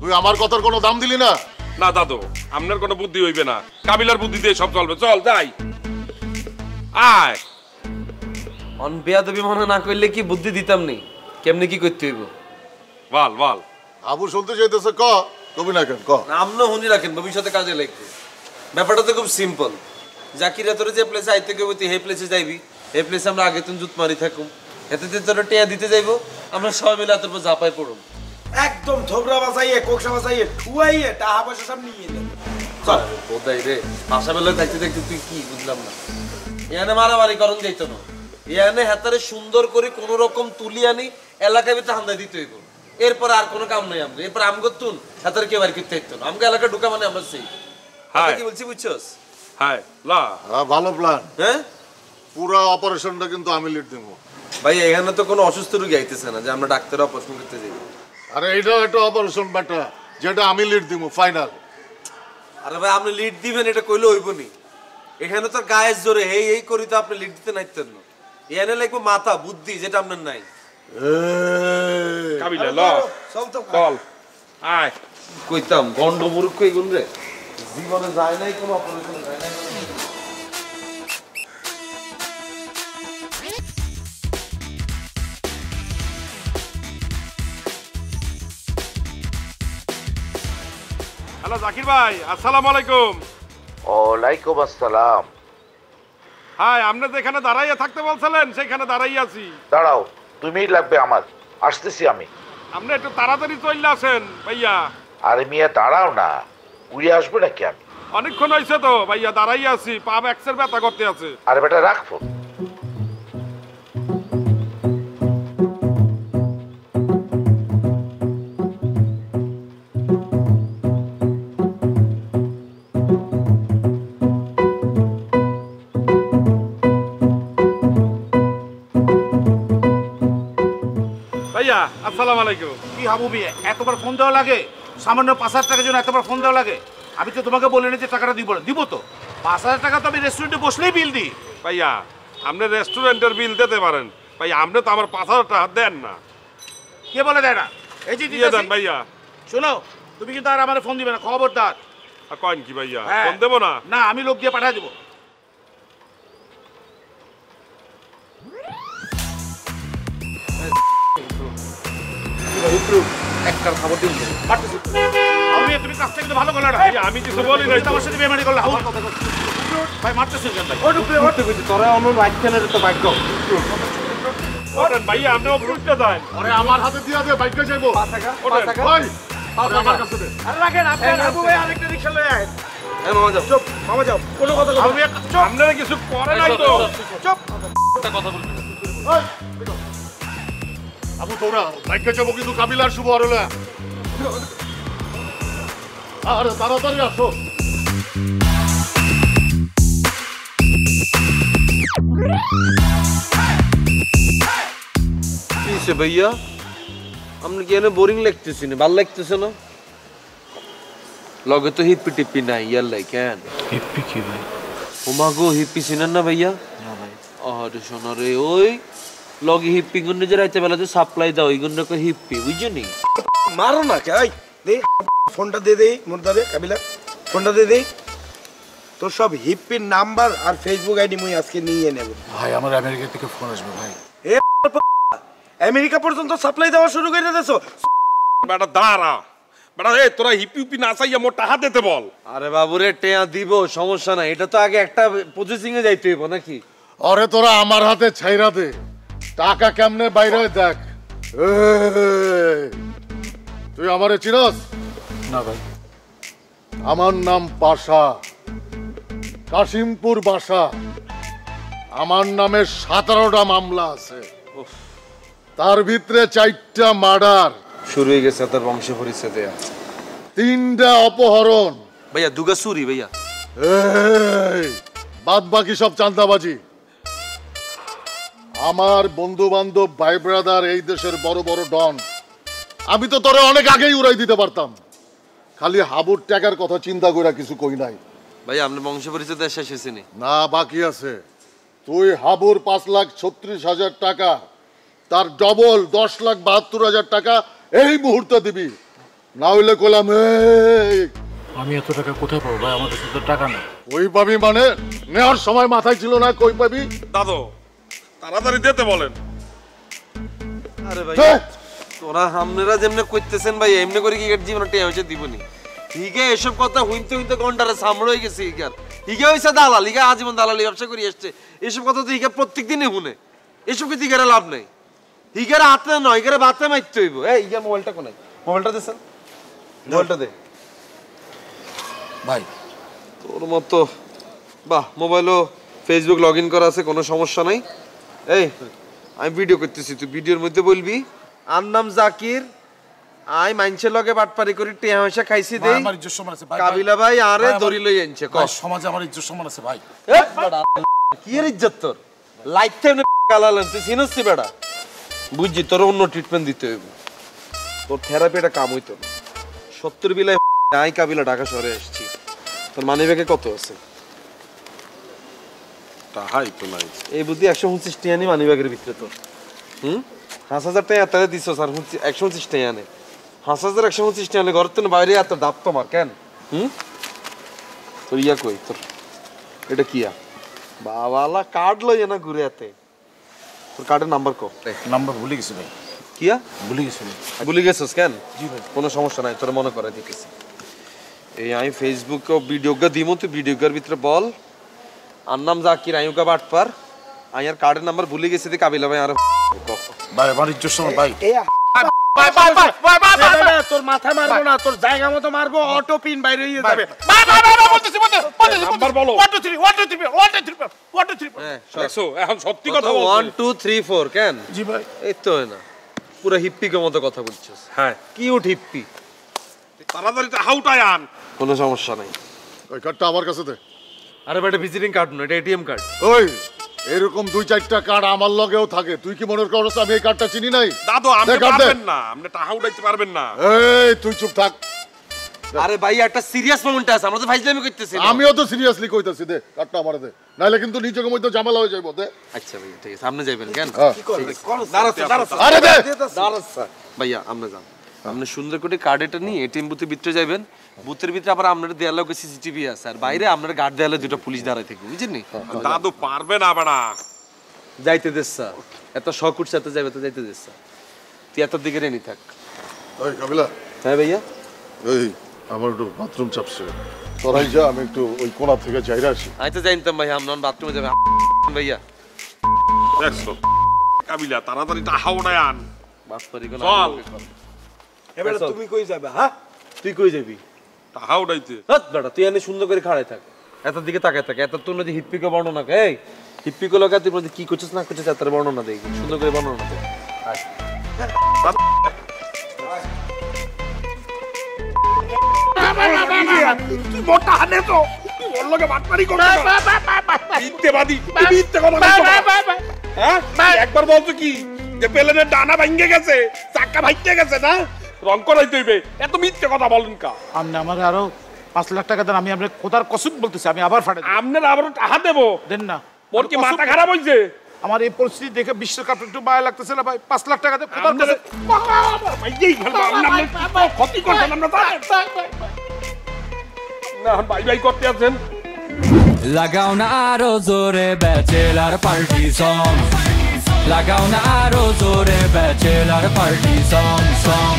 তুই আমার কথার কোনো দাম দিলি না? না দাদু, আপনার কোনো বুদ্ধি হইবে না, কাবিলার বুদ্ধি দিয়ে সব চলবে। চল যাই। আয় অন বেয়াদবি মনে না করলে কি বুদ্ধি দিতাম নি, কেমনে কি করতে হইব? বল বল। আবু শুনতে চাইতেছে, কবি না কেন ক। আমনো হুনি রাখেন, ভবিষ্যতে কাজে লাগবে। ব্যাপারটা তো খুব সিম্পল। জাকিরা তোরে যে প্লেসে আইতে কইব তুই সেই প্লেসে যাইবি, এই প্লেসে আমরা আগে তুই জুত মারি থাকুম, এতে তোরে টেয়া দিতে যাইব, আমরা সবাই মিলে তোর উপর ঝাঁপাই পড়ুম। একদম থোবরা বাজাইয়ে কোকসা বাজাইয়ে ঠুয়াইয়ে টাকা পয়সা সব নিয়ে নেবে। চল বোধাই রে, ভাষা বেলা থাকতে থাকতে তুই কি বুঝলাম না। এখানে মারামারি করন যাইতো না, এখানে হাতারে সুন্দর করে কোন রকম তুলি আনি এলাকার ভিতরে হামলা দিতে হইব। এরপর আর কোনো কাম নাই আমরা, এরপর আম করতুন হাতারে কেউ আর করতে হইতো না। আমাকে এলাকা ঢুকা মানে আমরা সেই কি বলছি বুঝছস? হাই লা ভালো প্ল্যান। হ্যাঁ, পুরো অপারেশনটা কিন্তু আমি লিড দেবো। ভাই এখানে তো কোনো অসুস্থ রোগী আইতেছে না যে আমরা ডাক্তার অপারেশন করতে যাই। আরে এইটাও একটা অপারেশন বেটা, যেটা আমি লিড দিব ফাইনাল। আরে ভাই আপনি লিড দিবেন এটা কইলে হইব নি? এখানে তো গায়ের জোরে এই করি তো আপনি লিড দিতে নাইতেন না। এখানে লাগবে মাথা বুদ্ধি, যেটা আপনার নাই। কাবিলা ল চল। আয় কইতাম গন্ড মূর্খ এগুন রে, জীবনে যায় নাই কোনো অপারেশন যায় নাই। হ্যালো জাকির ভাই, আসসালামু আলাইকুম। ওয়ালাইকুম আসসালাম। হাই, আপনি যেখানে দাঁড়াইয়া থাকতে বলছিলেন সেখানে দাঁড়াই আছি। দাঁড়াও, তুমিই লাগবে আমার, আসতেছি আমি। আপনি একটু তাড়াতাড়ি চলে আসেন ভাইয়া। আরে মিয়া দাঁড়াও না, উড়ে আসবে নাকি আমি? অনেকক্ষণ হয়েছে তো ভাইয়া, দাঁড়াই আছি, পা ব্যাক্সের ব্যথা করতে আছে। আরে বেটা রাখবো। ভাইয়া আসসালামু আলাইকুম। কি হাবু বিয়ে এতবার ফোন দেওয়া লাগে? সামান্য 5,000 টাকার জন্য এতবার ফোন দেওয়া লাগে? আমি তো তোমাকে বলে নি যে টাকাটা দিব তো। 5,000 টাকা তো আমি রেস্টুরেন্টে বসলেই বিল দিই। ভাইয়া আপনি রেস্টুরেন্টের বিল দিতে পারেন, ভাই আপনি তো আমার 5,000 টাকা দেন না। কে বলে দেয় না? এই যে দিয়ে দেন ভাইয়া। শোনো, তুমি কিন্তু আর আমার ফোন দিবে না, খবরদার। কয়েন কি ভাইয়া, হ্যাঁ। ফোন দেবো না? না, আমি লোক দিয়ে পাঠিয়ে দেবো। একটা খবর দিন তুমি কাজটা কিন্তু ভালো করলে না। আমি কিছু বলি নাই তো। আমার সাথে বেমানি করলে ভাই মারতেছেন কেন ভাই? তোরা অন্য বাইক খেলে তো বাইক ওঠেন ভাইয়া, আপনি অফিসে যান। আরে আমার হাতে দিয়ে দে, বাইকে যাইবো। ওঠেন। ভাই আমার কাছে দে। আরে রাখেন, আপনার আবু ভাই আরেকটা রিকশা লয়ে আয়। মামা যাও, চুপ মামা যাও, কোনো কথা বলবি না। চুপ, আপনারা কিছু করে নাই তো? চুপ। এই, দেখো। আবু তোরা বাইকে যাবো কিন্তু কাবিলার শুভ হরলে। আরে তাড়াতাড়ি আসো। কিসে ভাইয়া আপনি কি এনে বোরিং লাগতেছে না? ভাল লাগতেছে না? লগে তো হিপ্পি টিপ্পি নাই, ইয়ার লাই কেন? হিপ্পি কি ভাই? ওমা গো, হিপ্পি চিনেন না ভাইয়া? না ভাই। আরে শোনো রে, ওই লগে হিপ্পি গুন্ডে যে রাইতে বেলা যে সাপ্লাই দাও ওই গুন্ডে কই হিপ্পি, বুঝছনি? মারো না কে? এই দে ফোনটা দে দেই মুর্দারে কাবিলা, ফোনটা দে দেই। তোর সব হিপ্পির নাম্বার আর ফেসবুক আইডি মুই আজকে নিয়ে নেব। ভাই আমার আমেরিকা থেকে ফোন আসবে ভাই। আমেরিকা পর্যন্ত সাপ্লাই দেওয়া শুরু করে দিয়েছো? বেটা দাঁড়া, বেটা এই তোরা হিপি হুপি না চাইয়া মোর টাকা দিতে বল। আরে বাবুরে টেয়া দিব, সমস্যা নাই, এটা তো আগে একটা প্রসেসিং এ যাইতে হইব নাকি? আরে তোরা আমার হাতে ছাইরা দে, টাকা কেমনে বাইরে দেখ। তুই আমারে চিনস? না ভাই। আমার নাম পাশা, কাশিমপুর বাসা। আমার নামে 17টা মামলা আছে, তার ভিতরে 4টা মার্ডার, শুরু হয়ে গেছে তার বংশ পরিচয় দেয়া। 3টা অপহরণ। ভাইয়া দুগা চুরি ভাইয়া। বাদ বাকি সব চাঁদাবাজি। আমার বন্ধু বান্ধব ভাই ব্রাদার এই দেশের বড় বড় ডন। আমি তো তোরে অনেক আগেই উড়াই দিতে পারতাম, খালি হাবুর টাকার কথা চিন্তা করে কিছু কই নাই। ভাইয়া আপনার বংশ পরিচয় দেয়া শেষ হয়েছে নি? না, বাকি আছে। তুই হাবুর 5,36,000 টাকা, তার ডবল 10,72,000 টাকা এই মুহূর্তে দিবি, না হইলে কইলাম এই আমি এত টাকা কোথায় পাবো ভাই? আমার কাছে তো টাকা নেই। কই পাবি মানে? নেওয়ার সময় মাথায় ছিল না কই পাবি? দাদু তাড়াতাড়ি দিতে বলেন। আরে ভাই হ্যাঁ। তোরা আপনারা যেমনে কইতেছেন ভাই এমনি করে কি জীবনে টেয়া হইছে দিবনি। হিগে এসব কথা হইতে হইতে ঘন্টারে সামড় হয়ে গেছে। হিগে হইছে দালাল, হিগে আজীবন দালালি ব্যবসা করে আসছে। এসব কথা তো হিগে প্রত্যেক দিনই শুনে। এসব কি হিগারে লাভ নাই। হিগারে হাতে নয়, হিগারে বাতে মারতে হইব। এই হিগার মোবাইলটা কোনায়? মোবাইলটা দে স্যার, মোবাইলটা দে ভাই। তোর মতো বাহ, মোবাইলও ফেসবুক লগ ইন করা আছে, কোনো সমস্যা নাই। এই আমি ভিডিও করতেছি, তুই ভিডিওর মধ্যে বলবি আর নাম জাকির, আই মাইনছে লগে বাটপারি করি টিয়া পয়সা খাইছি দেই। আমার ইজ্জত সম্মান আছে ভাই। কাবিলা ভাই আরে দড়ি লই আনছে ক সমাজে আমার ইজ্জত সম্মান আছে ভাই। কি এর ইজ্জত তোর? লাইফ টাইম গালালেন তুই সিনসি বেড়া। বুঝছি তোর অন্য ট্রিটমেন্ট দিতে হইব, তোর থেরাপিটা কাম হইতো না। 70 বিলায় আই কাবিলা ঢাকা শহরে আসছি। তোর মানি ব্যাগে কত আছে? তাহাই তো নাই। এই বুদ্ধি 129 টাকা নি মানি ব্যাগের ভিতরে তোর। 5000 টাকা তাহলে দিছো স্যার, 129 টাকা নে। 5129 টাকা ঘর থেকে বাইরে এত দাপ তোমার কেন? তোর ইয়া কই তোর? এটা কিয়া বাবালা কার্ড লই না ঘুরে আতে। তোর কার্ডের নাম্বার কো? নাম্বার ভুলে গেছি ভাই। কিয়া ভুলে গেছি ভাই। ভুলে গেছস কেন? জি ভাই। কোনো সমস্যা নাই, তোর মনে করে দিতেছি। এই আমি ফেসবুকে ভিডিওগা দিমু, তুই ভিডিওগার ভিতরে বল আর নাম জাকির আইউকা বাটপার আইয়ার কার্ডের নাম্বার ভুলে গেছি দি কাবিলা ভাই আর ভাই আমার ইজ্জত সম্মান ভাই। ভাই ভাই ভাই ভাই ভাই তোর মাথা মারবো না, তোর জায়গা মতো মারবো, অটো পিন বাইরে হয়ে যাবে। ভাই ভাই ভাই বলতেছি নাম্বার বলো। 1 2 3 1 2 3 1 2 3 1 2 3। হ্যাঁ দেখছো এখন সত্যি কথা বলছো। 1 2 3 4 কেন? জি ভাই। এই তো না পুরো হিপ্পিকের মতো কথা বলছিস। হ্যাঁ কি উঠ হিপ্পি? তাড়াতাড়ি হাউটাই আন। কোনো সমস্যা নাই। ওই কার্ডটা আমার কাছে দে। আরে বেটা ভিজিটিং কার্ড না, এটা এটিএম কার্ড। ওই এরকম 2-4টা কার্ড আমার লগেও থাকে, তুই কি মনে করছ আমি এই কার্ডটা চিনি নাই? দাদু আপনি দে, কার্ড দে। পারবেন না, আপনি টাকা উঠাইতে পারবেন না। এই তুই চুপ থাক। আরে ভাই একটা সিরিয়াস মোমেন্ট আছে, আমরা তো ফাইজলামি করতেছি না। আমিও তো সিরিয়াসলি কইতাছি, দে কার্ডটা আমারে দে, নাইলে কিন্তু নিজের মধ্যে ঝামেলা হয়ে যাইবো। দে। আচ্ছা ভাই ঠিক আছে, সামনে যাবেন কেন? হ্যাঁ। আরে দে। ভাইয়া আমরা যান, আপনি সুন্দর করে কার্ডটা নিয়ে এটিএম বুথের ভিতরে যাবেন। বুথের ভিতরে আবার আপনার দেয়ালে সিসিটিভি আছে, আর বাইরে আপনার গার্ড দেয়ালে দুটো পুলিশ দাঁড়ায় থাকবে, বুঝছেন নি? দাদু পারবে না বাড়া। যাইতে দেস স্যার, এত শখ উঠছে এত যাবে তো যাইতে দেস স্যার। তুই এত দিকে রেনি থাক। ওই কাবিলা, হ্যাঁ ভাইয়া এই আমার একটু বাথরুম চাপছে, তোরাই যা, আমি একটু ওই কোণা থেকে যাইরা আসি। আমি তো জানতাম ভাইয়া আপনার বাথরুমে যাবে ভাইয়া। দেখছো কাবিলা তাড়াতাড়ি টাকা উঠাই আন। বাসপারি কোন চল। এবারে তুমি কই যাবে? হ্যাঁ তুই কই যাবি? টাকা উঠাইতে। হাত বেটা তুই এনে সুন্দর করে খাড়াই থাক, এত দিকে তাকায় থাকে। এত তোর নদী হিপ্পিকে বর্ণনা কে, এই হিপ্পিকে লগা তুই কি করছিস না করছিস এত বর্ণনা দেই, সুন্দর করে বর্ণনা দে। তুই মোটা হানে তো তুই ওর লগে বাটপারি করছ। মিথ্যেবাদী, তুই মিথ্যে কথা বলছো। হ্যাঁ একবার বলছো কি যে প্লেনের ডানা ভাঙে গেছে, চাকা ভাঙে গেছে না, রং করাইতে হইবে, এত মিথ্যে কথা বলেন কা? আপনি আমার আরো 5 লাখ টাকা দেন, আমি আপনার খোদার কসম বলতেছি আমি আবার ফাটাই দেব। আপনার আবার টাকা দেবো? দেন না। ওর কি মাথা খারাপ হইছে? আমার এই পরিস্থিতি দেখে বিশ্বকাপ একটু মায়া লাগতেছে না ভাই। 5 লাখ টাকা দে খোদার কসম। ভাইয়েই ফেলবো, আপনার ক্ষতি করছেন আমরা না, ভাই ভাই করতে আছেন। লাগাও না আরো জোরে ব্যাচেলার পার্টি সং, লাগাও না আরো জোরে ব্যাচেলার পার্টি সং সং।